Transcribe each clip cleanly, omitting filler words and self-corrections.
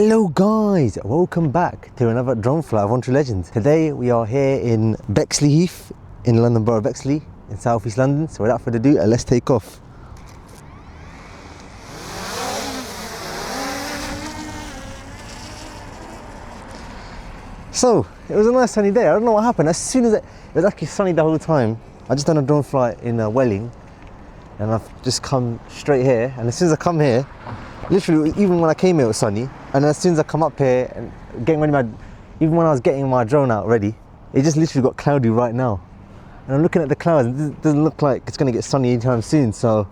Hello guys, welcome back to another drone flight of True Legends. Today we are here in Bexleyheath in London Borough of Bexley in South East London. So without further ado, let's take off. So it was a nice sunny day. I don't know what happened. As soon as it was actually sunny the whole time. I just done a drone flight in Welling and I've just come straight here, and as soon as I come here, literally even when I came here it was sunny, and as soon as I come up here and getting ready even when I was getting my drone out ready, it just literally got cloudy right now. And I'm looking at the clouds and it doesn't look like it's going to get sunny anytime soon, so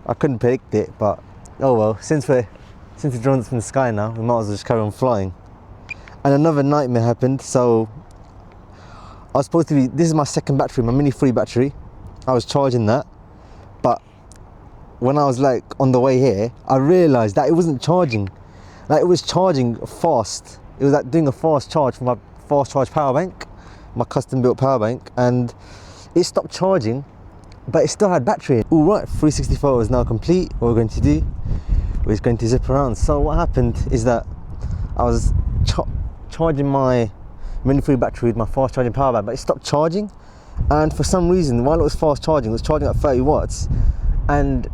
I couldn't predict it, but oh well, since the drone's up in the sky now, we might as well just carry on flying. And another nightmare happened. So I was supposed to be, this is my second battery, my mini 3 battery. I was charging that, but when I was like on the way here, I realised that it wasn't charging. Like it was charging fast. It was like doing a fast charge from my fast charge power bank, my custom built power bank, and it stopped charging, but it still had battery. All right, 360 photo is now complete. What we're going to do, we're just going to zip around. So what happened is that I was charging my mini 3 battery with my fast charging power bank, but it stopped charging. And for some reason, while it was fast charging, it was charging at 30 watts, and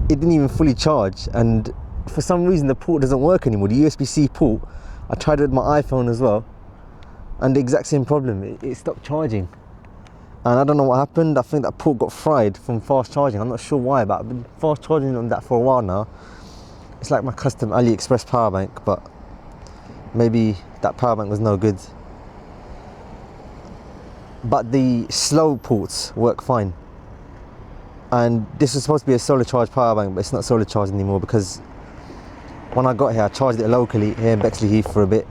it didn't even fully charge. And for some reason the port doesn't work anymore, the USB-C port. I tried it with my iPhone as well, and the exact same problem, it stopped charging. And I don't know what happened. I think that port got fried from fast charging. I'm not sure why, but I've been fast charging on that for a while now. It's like my custom AliExpress power bank, but maybe that power bank was no good. But the slow ports work fine. And this is supposed to be a solar charge power bank, but it's not solar charged anymore, because when I got here I charged it locally here in Bexleyheath for a bit,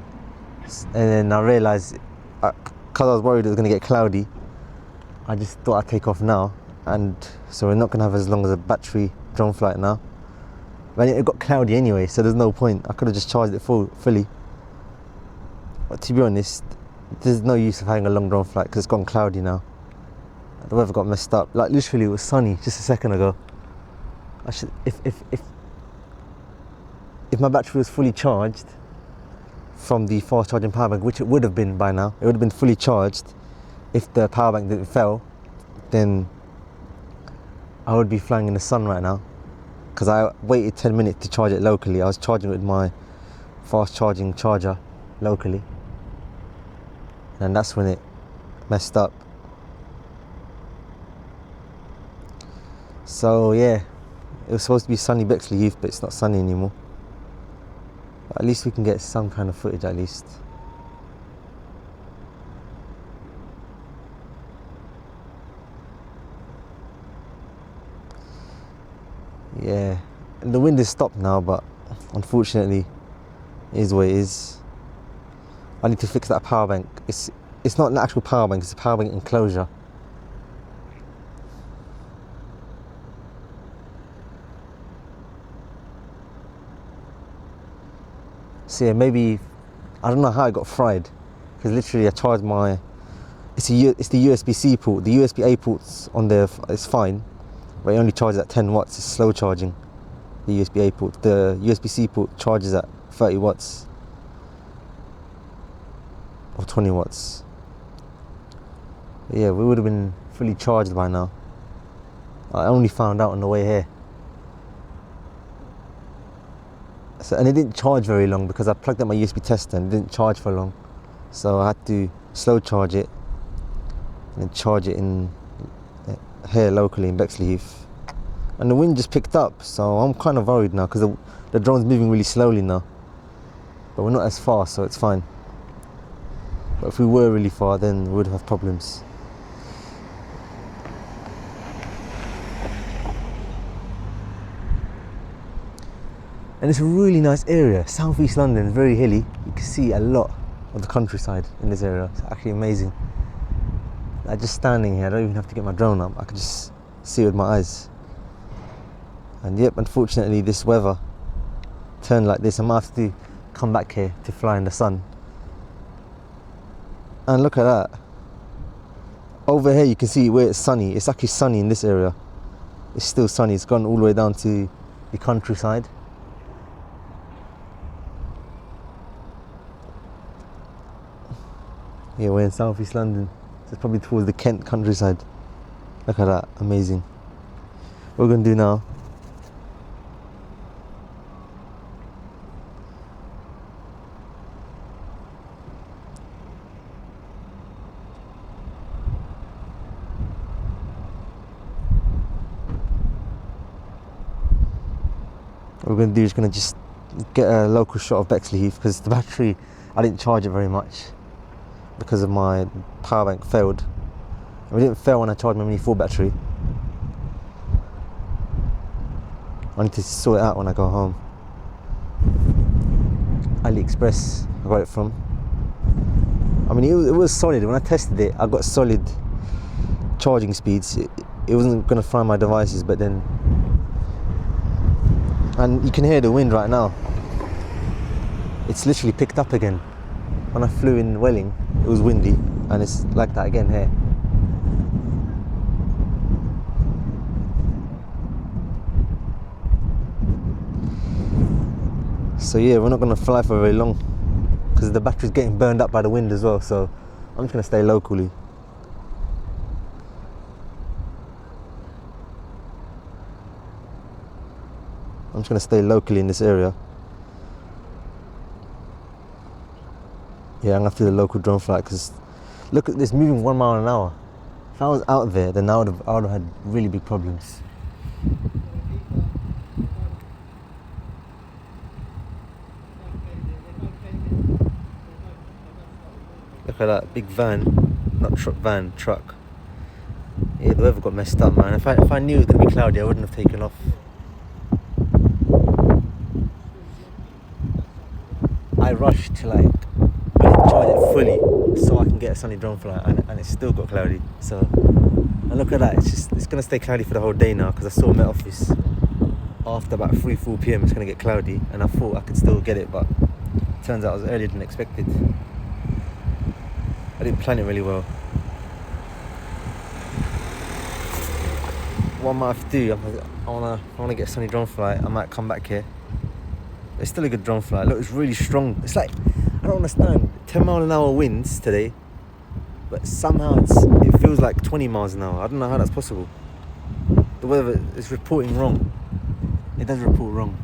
and then I realised, because I was worried it was going to get cloudy, I just thought I'd take off now. And so we're not going to have as long as a battery drone flight now. But it got cloudy anyway, so there's no point. I could have just charged it fully. But to be honest, there's no use of having a long drone flight because it's gone cloudy now. The weather got messed up. Like literally it was sunny just a second ago. I should, if my battery was fully charged from the fast charging power bank, which it would have been by now, it would have been fully charged. If the power bank didn't fail, then I would be flying in the sun right now, because I waited 10 minutes to charge it locally. I was charging it with my fast charging charger locally, and that's when it messed up. So yeah, it was supposed to be sunny Bexleyheath, but it's not sunny anymore. But at least we can get some kind of footage at least. Yeah, and the wind is stopped now, but unfortunately it is what it is. I need to fix that power bank. It's not an actual power bank, it's a power bank enclosure. So yeah, maybe, I don't know how it got fried, because literally I charged my, it's the USB-C port. The USB-A ports on there is fine, but it only charges at 10 watts. It's slow charging, the USB-A port. The USB-C port charges at 30 watts or 20 watts. But yeah, we would have been fully charged by now. I only found out on the way here. So, and it didn't charge very long because I plugged up my USB tester and it didn't charge for long. So I had to slow charge it and then charge it in here locally in Bexleyheath. And the wind just picked up, so I'm kind of worried now because the drone's moving really slowly now. But we're not as far, so it's fine. But if we were really far, then we would have problems. And it's a really nice area. South East London is very hilly. You can see a lot of the countryside in this area. It's actually amazing. Like just standing here, I don't even have to get my drone up. I can just see it with my eyes. And yep, unfortunately this weather turned like this. I might have to come back here to fly in the sun. And look at that. Over here you can see where it's sunny. It's actually sunny in this area. It's still sunny. It's gone all the way down to the countryside. Yeah, we're in South East London. So it's probably towards the Kent countryside. Look at that, amazing. What we're gonna do now, is gonna just get a local shot of Bexleyheath, because the battery, I didn't charge it very much because of my power bank failed. It didn't fail when I charged my mini 4 battery. I need to sort it out when I go home. AliExpress, I got it from. I mean, it was solid. When I tested it, I got solid charging speeds. It wasn't gonna fry my devices, but then, and you can hear the wind right now. It's literally picked up again. When I flew in Welling, it was windy, and it's like that again here. So yeah, we're not going to fly for very long because the battery's getting burned up by the wind as well, so I'm just going to stay locally. I'm just going to stay locally in this area. Yeah, I'm going to have to do the local drone flight because look at this, moving 1 mile an hour. If I was out there, then I would have had really big problems. Look at that big van, not truck, van, truck. Yeah, the weather got messed up, man. If I knew it was gonna be cloudy, I wouldn't have taken off. I rushed to like really charge it fully so I can get a sunny drone flight, and it still got cloudy. So, and look at that. It's gonna stay cloudy for the whole day now because I saw Met Office after about 3-4 p.m. it's gonna get cloudy, and I thought I could still get it, but it turns out it was earlier than expected. I didn't plan it really well. What I might have to do, I wanna get a sunny drone flight. I might come back here. It's still a good drone flight. Look, it's really strong. It's like, I don't understand. 10 mile an hour winds today, but somehow it feels like 20 miles an hour. I don't know how that's possible. The weather is reporting wrong. It does report wrong.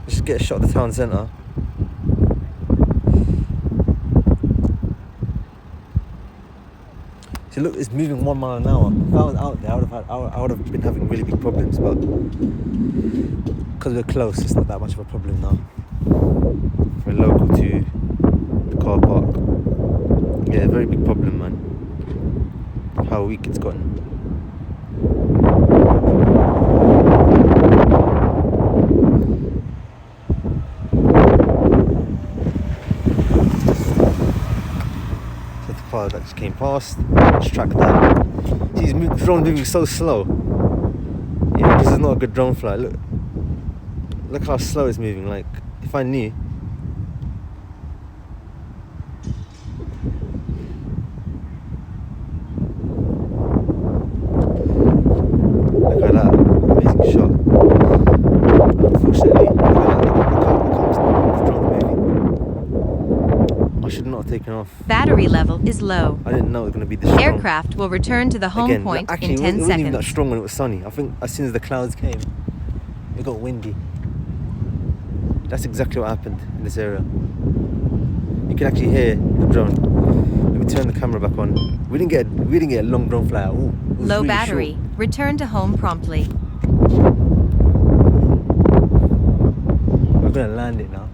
Just get a shot of the town centre. See, look, it's moving 1 mile an hour. If I was out there, I would have been having really big problems, but because we're close, it's not that much of a problem now. We're local to the car park. Yeah, very big problem, man. How weak it's gotten. Car that just came past. Let's track that. Geez, the drone moving so slow. Yeah, this is not a good drone flight. Look how slow it's moving. Like, if I knew. Look at that amazing shot. Unfortunately, look at that. The drone's moving. I should not have taken off. Battery level is low. I didn't know it was going to be this strong. Aircraft will return to the home point actually, in 10 seconds. It wasn't even that strong when it was sunny. I think as soon as the clouds came, it got windy. That's exactly what happened in this area. You can actually hear the drone. Let me turn the camera back on. We didn't get a long drone flight at all. Low really battery. short. Return to home promptly. We're going to land it now.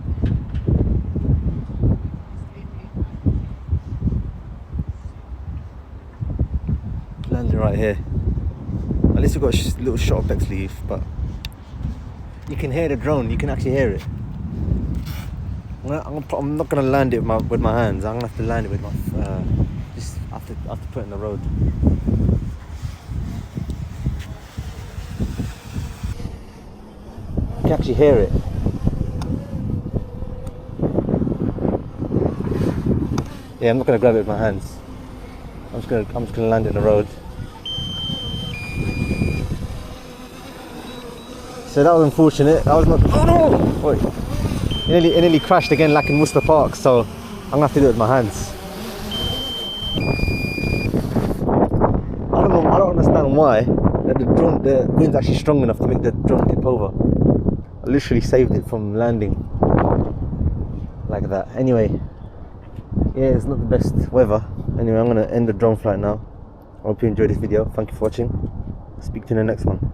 Landing right here. At least we've got a little shot of Bexleyheath, but you can hear the drone. You can actually hear it. I'm not going to land it with my hands. I'm going to have to land it with my just have to put it in the road. You can actually hear it. Yeah, I'm not going to grab it with my hands. I'm just going to land it in the road. So that was unfortunate. That was not. Oh no! Wait. It nearly crashed again, like in Worcester Park. So I'm gonna have to do it with my hands. I don't know. I don't understand why the wind's actually strong enough to make the drone tip over. I literally saved it from landing like that. Anyway, yeah, it's not the best weather. Anyway, I'm gonna end the drone flight now. I hope you enjoyed this video. Thank you for watching. Speak to you in the next one.